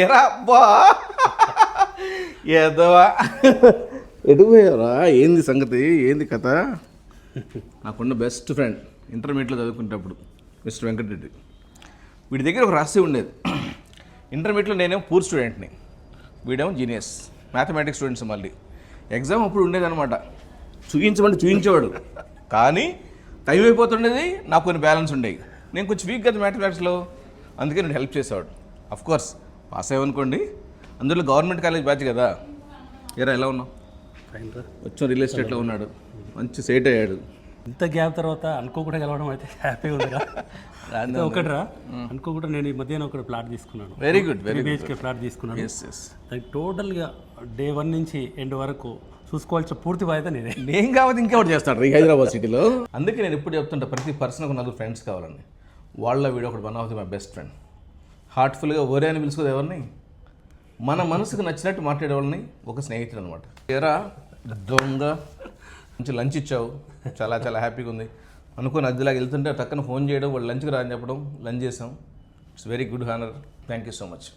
ఏరా అబ్బా ఏదవా ఎటు పోయారా? ఏంది సంగతి, ఏంది కథ? నాకున్న బెస్ట్ ఫ్రెండ్ ఇంటర్మీడియట్లో చదువుకునేటప్పుడు మిస్టర్ వెంకటరెడ్డి. వీడి దగ్గర ఒక రహస్యం ఉండేది. ఇంటర్మీడియట్లో నేనేమో పూర్ స్టూడెంట్ని, వీడేమో జీనియస్ మ్యాథమెటిక్స్ స్టూడెంట్స్. మళ్ళీ ఎగ్జామ్ అప్పుడు ఉండేదన్నమాట, చూపించమంటే చూపించేవాడు, కానీ టైం అయిపోతుండేది. నాకు కొన్ని బ్యాలెన్స్ ఉండేవి, నేను కొంచెం వీక్ కదా మ్యాథమెటిక్స్లో, అందుకే నేను హెల్ప్ చేసేవాడు. అఫ్కోర్స్ పాస్ అయ్యామనుకోండి, అందులో గవర్నమెంట్ కాలేజ్ బ్యాచ్ కదా. ఏరా ఎలా ఉన్నావు? వచ్చాం, రియల్ ఎస్టేట్లో ఉన్నాడు, మంచి సెట్ అయ్యాడు. ఇంత గ్యాప్ తర్వాత అనుకోకుండా కలవడం అయితే హ్యాపీగా ఉందిరా. ఒకటిరా అనుకోకుండా నేను ఈ మధ్యాహ్నం ఒక ప్లాట్ తీసుకున్నాను. Very good, very good. BHK plot తీసుకున్నాను. దానికి టోటల్గా డే 1 నుంచి ఎండ్ వరకు చూసుకోవాల్సిన పూర్తి బాధ్యత నేనే. నేను కాబట్టి ఇంకెవరు చేస్తాడు ఈ హైదరాబాద్ సిటీలో. అందుకే నేను ఎప్పుడు చెప్తుంటా, ప్రతి పర్సన్కి 4 ఫ్రెండ్స్ కావాలని. వాళ్ళ వీడియో ఒకటి one of the my best friend. హార్ట్ఫుల్గా ఒరే అని పిలుచుకోదు ఎవరిని, మన మనసుకు నచ్చినట్టు మాట్లాడే వాళ్ళని ఒక స్నేహితుడు అనమాట. ఏరా దొంగ, మంచి లంచ్ ఇచ్చావు, చాలా చాలా హ్యాపీగా ఉంది. అనుకుని అదిలాగా వెళ్తుంటే టక్కన ఫోన్ చేయడం, వాళ్ళు లంచ్కి రా అని చెప్పడం, లంచ్ చేసాం. It's very good honour. Thank you so much.